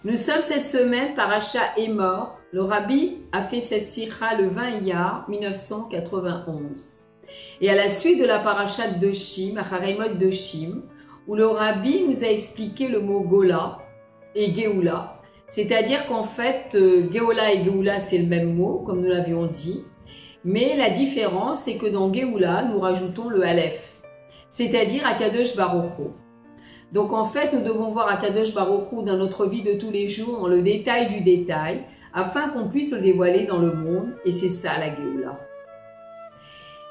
Nous sommes cette semaine Parasha Emor. Le Rabbi a fait cette sikha le 20 Iyar 1991. Et à la suite de la Parasha de Doshim, Acharemot Doshim, où le Rabbi nous a expliqué le mot Gola et Géoula. C'est-à-dire qu'en fait, Géola et Géoula, c'est le même mot, comme nous l'avions dit. Mais la différence, c'est que dans Géoula, nous rajoutons le Aleph, c'est-à-dire Akadosh Baruch Hu. Donc en fait, nous devons voir Akadosh Baruch Hu dans notre vie de tous les jours, dans le détail du détail, afin qu'on puisse le dévoiler dans le monde, et c'est ça la Géoula.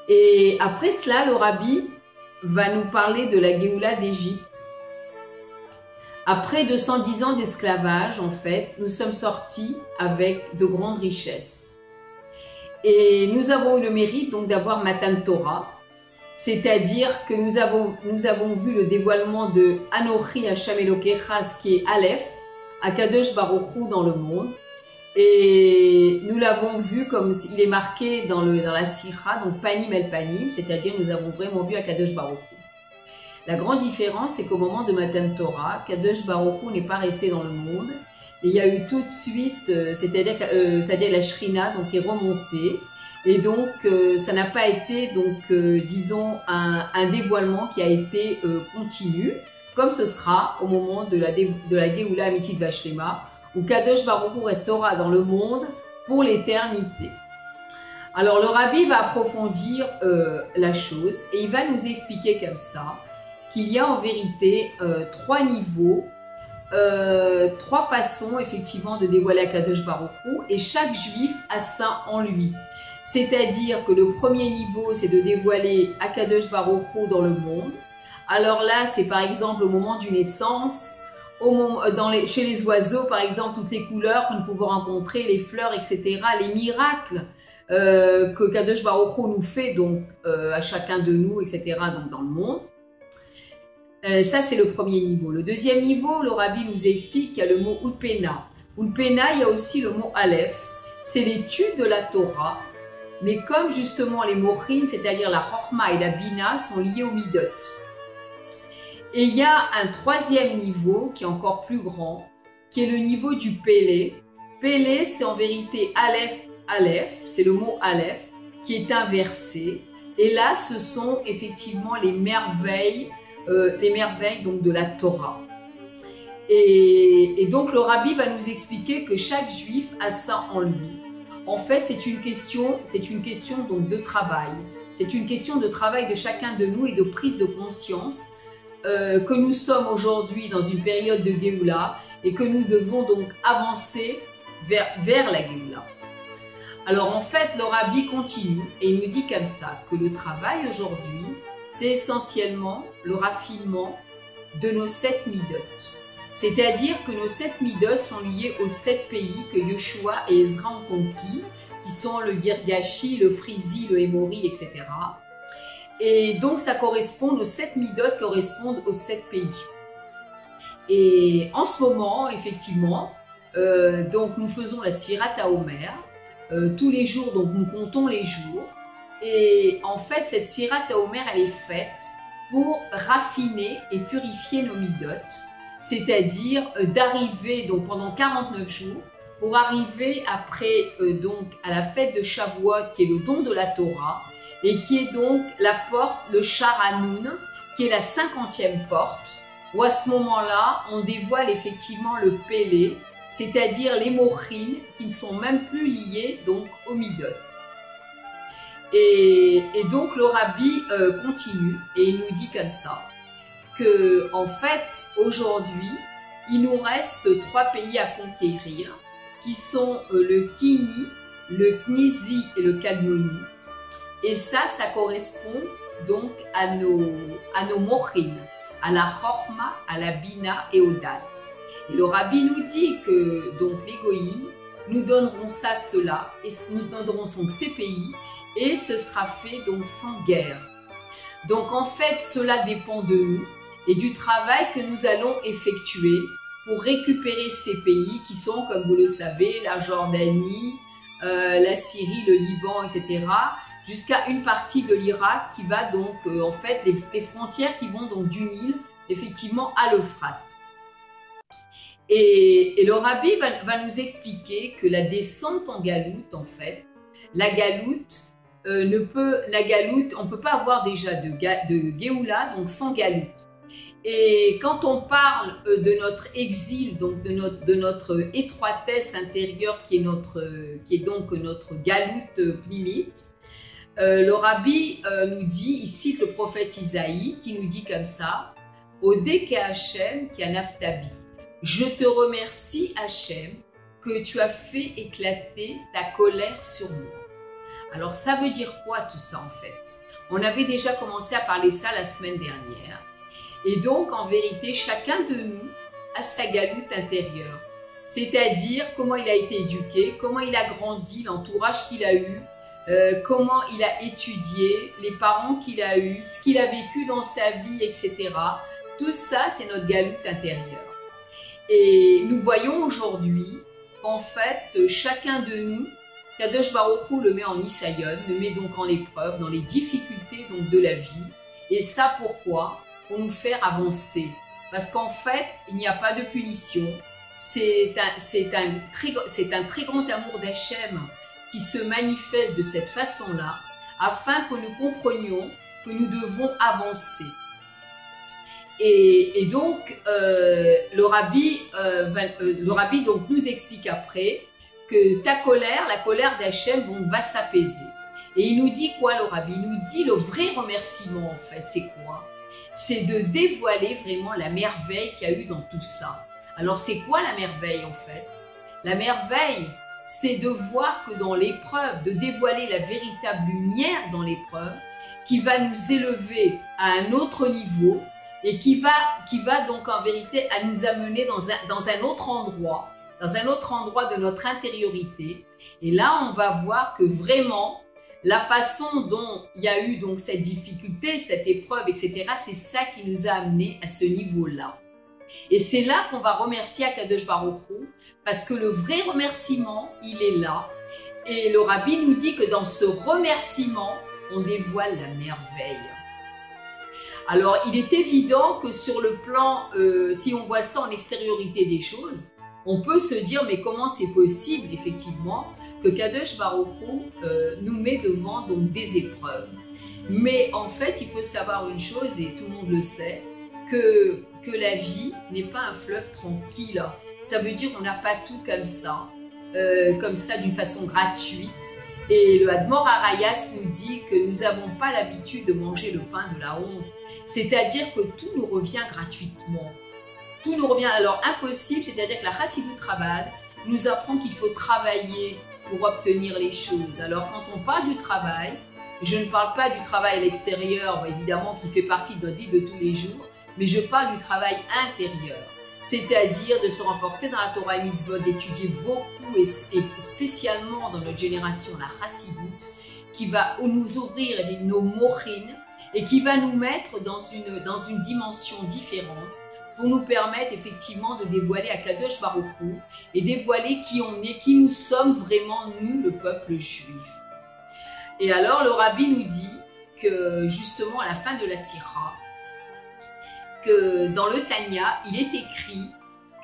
Et après cela, le Rabbi va nous parler de la Géoula d'Égypte. Après 210 ans d'esclavage, en fait, nous sommes sortis avec de grandes richesses. Et nous avons eu le mérite donc d'avoir Matan Torah, c'est-à-dire que nous avons vu le dévoilement de Anochi Hashem Elokecha, ce qui est Aleph, Akadosh Baruch Hu dans le monde. Et nous l'avons vu comme il est marqué dans la Sikha, donc Panim El Panim, c'est-à-dire nous avons vraiment vu Akadosh Baruch Hu. La grande différence, c'est qu'au moment de Matan Torah, Akadosh Baruch Hu n'est pas resté dans le monde. Et il y a eu tout de suite, c'est-à-dire la Shrina, donc est remontée. Et donc, ça n'a pas été, disons, un dévoilement qui a été continu, comme ce sera au moment de la Géoula Amitit Vashlema, où Kadosh Baruch Hu restera dans le monde pour l'éternité. Alors, le Rabbi va approfondir la chose et il va nous expliquer comme ça qu'il y a en vérité trois niveaux, trois façons effectivement de dévoiler Kadosh Baruch Hu, et chaque juif a ça en lui. C'est-à-dire que le premier niveau, c'est de dévoiler Akadosh Baruch Hu dans le monde. Alors là, c'est par exemple au moment d'une naissance, chez les oiseaux, par exemple, toutes les couleurs que nous pouvons rencontrer, les fleurs, etc., les miracles que Kadosh Baruch Hu nous fait donc à chacun de nous, etc., donc dans le monde. Ça, c'est le premier niveau. Le deuxième niveau, le Rabbi nous explique qu'il y a le mot Ulpena. Ulpena, il y a aussi le mot Aleph. C'est l'étude de la Torah. Mais comme justement les mochines, c'est-à-dire la chorma et la bina, sont liés au midot. Et il y a un troisième niveau qui est encore plus grand, qui est le niveau du Pélé. Pélé, c'est en vérité Aleph, Aleph, c'est le mot Aleph, qui est inversé. Et là, ce sont effectivement les merveilles donc de la Torah. Et donc le Rabbi va nous expliquer que chaque juif a ça en lui. En fait, c'est une question donc de travail. C'est une question de travail de chacun de nous et de prise de conscience que nous sommes aujourd'hui dans une période de Géoula et que nous devons donc avancer vers la Géoula. Alors en fait, le Rabbi continue et il nous dit comme ça que le travail aujourd'hui, c'est essentiellement le raffinement de nos 7 midot. C'est-à-dire que nos 7 midot sont liés aux 7 pays que Yoshua et Ezra ont conquis, qui sont le Girgashi, le Frizi, le Émori, etc. Et donc ça correspond, nos 7 midot correspondent aux 7 pays. Et en ce moment, effectivement, donc nous faisons la Sfirat HaOmer. Tous les jours, donc nous comptons les jours. Et en fait, cette Sfirat HaOmer, elle est faite pour raffiner et purifier nos midot. C'est-à-dire d'arriver donc pendant 49 jours pour arriver après donc à la fête de Shavuot qui est le don de la Torah et qui est donc la porte, le Shar Hanoun, qui est la 50e porte, où à ce moment-là on dévoile effectivement le Pélé, c'est-à-dire les mochines qui ne sont même plus liés donc au midot. Et donc le Rabbi continue et il nous dit comme ça que en fait aujourd'hui il nous reste 3 pays à conquérir qui sont le Kini, le Knizi et le Kadmoni, et ça correspond donc à nos mochines, à la chorma, à la bina et au dat. Et le Rabbi nous dit que donc les goïms nous donneront cela et nous donneront donc ces pays et ce sera fait donc sans guerre. Donc en fait cela dépend de nous et du travail que nous allons effectuer pour récupérer ces pays qui sont, comme vous le savez, la Jordanie, la Syrie, le Liban, etc., jusqu'à une partie de l'Irak qui va donc, en fait, les frontières qui vont donc du Nil, effectivement, à l'Euphrate. Et le rabbi va nous expliquer que la descente en galoute, en fait, la galoute, on ne peut pas avoir déjà de Géoula, donc sans galoute. Et quand on parle de notre exil, donc de notre étroitesse intérieure qui est donc notre galoute pnimite, le rabbi nous dit, il cite le prophète Isaïe qui nous dit comme ça: Odeke Hachem ki anaftabi. Je te remercie Hachem que tu as fait éclater ta colère sur moi. Alors ça veut dire quoi tout ça en fait? On avait déjà commencé à parler de ça la semaine dernière. Et donc en vérité, chacun de nous a sa galoute intérieure. C'est-à-dire comment il a été éduqué, comment il a grandi, l'entourage qu'il a eu, comment il a étudié, les parents qu'il a eus, ce qu'il a vécu dans sa vie, etc. Tout ça, c'est notre galoute intérieure. Et nous voyons aujourd'hui qu'en fait, chacun de nous, Kadosh Baruch Hu le met en Nisayon, le met donc en épreuve, dans les difficultés donc, de la vie. Et ça, pourquoi? Pour nous faire avancer. Parce qu'en fait, il n'y a pas de punition. C'est un très grand amour d'Hachem qui se manifeste de cette façon-là, afin que nous comprenions que nous devons avancer. Et donc, le rabbi donc nous explique après que la colère d'Hachem va s'apaiser. Et il nous dit quoi, le rabbi? Il nous dit le vrai remerciement, en fait, c'est quoi? C'est de dévoiler vraiment la merveille qu'il y a eu dans tout ça. Alors, c'est quoi la merveille, en fait? La merveille, c'est de voir que dans l'épreuve, de dévoiler la véritable lumière dans l'épreuve, qui va nous élever à un autre niveau, et qui va donc en vérité à nous amener dans un autre endroit de notre intériorité. Et là, on va voir que vraiment, la façon dont il y a eu donc cette difficulté, cette épreuve, etc., c'est ça qui nous a amenés à ce niveau-là. Et c'est là qu'on va remercier Akadosh Baruch Hu, parce que le vrai remerciement, il est là. Et le rabbi nous dit que dans ce remerciement, on dévoile la merveille. Alors, il est évident que sur le plan, si on voit ça en extériorité des choses, on peut se dire, mais comment c'est possible, effectivement, que Kadosh Baruch Hu nous met devant donc, des épreuves. Mais en fait, il faut savoir une chose, et tout le monde le sait, que la vie n'est pas un fleuve tranquille. Ça veut dire qu'on n'a pas tout comme ça d'une façon gratuite. Et le Admor Arayas nous dit que nous n'avons pas l'habitude de manger le pain de la honte. C'est-à-dire que tout nous revient gratuitement. Tout nous revient alors impossible, c'est-à-dire que la Chassidut Chabad nous apprend qu'il faut travailler pour obtenir les choses. Alors quand on parle du travail, je ne parle pas du travail à l'extérieur, évidemment qui fait partie de notre vie de tous les jours, mais je parle du travail intérieur. C'est-à-dire de se renforcer dans la Torah et Mitzvot, d'étudier beaucoup et spécialement dans notre génération la Chassidut, qui va nous ouvrir nos mochines et qui va nous mettre dans une dimension différente pour nous permettre effectivement de dévoiler Akadosh Baruch Hu et dévoiler qui on est, qui nous sommes vraiment, nous, le peuple juif. Et alors le rabbi nous dit que justement à la fin de la Sira, que dans le Tanya, il est écrit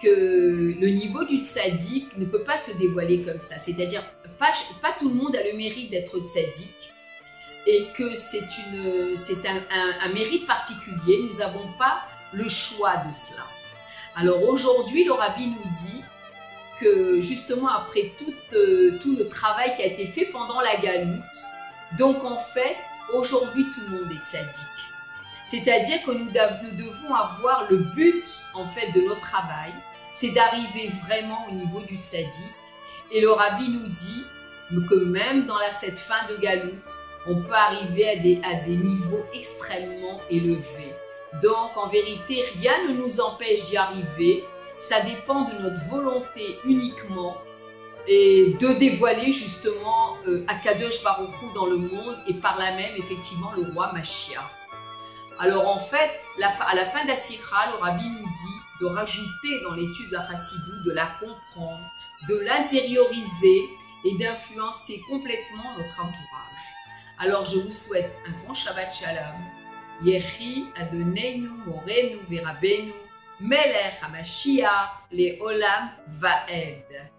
que le niveau du tzaddik ne peut pas se dévoiler comme ça. C'est-à-dire, pas tout le monde a le mérite d'être tzaddik et que c'est un mérite particulier. Nous n'avons pas le choix de cela. Alors aujourd'hui, le rabbi nous dit que justement après tout le travail qui a été fait pendant la galoute, donc en fait, aujourd'hui tout le monde est tzaddik. C'est-à-dire que nous devons avoir le but en fait de notre travail, c'est d'arriver vraiment au niveau du tzaddik. Et le rabbi nous dit que même dans cette fin de galoute, on peut arriver à des niveaux extrêmement élevés. Donc en vérité, rien ne nous empêche d'y arriver. Ça dépend de notre volonté uniquement et de dévoiler justement Akadosh Baruch Hu dans le monde et par là même effectivement le roi Mashiach. Alors en fait, à la fin de la Sira, le rabbi nous dit de rajouter dans l'étude de la Chassidut, de la comprendre, de l'intérioriser et d'influencer complètement notre entourage. Alors je vous souhaite un bon Shabbat Shalom. Yehi Adonenu Morenu Verabenu Melech HaMashiach Le'olam Va'ed.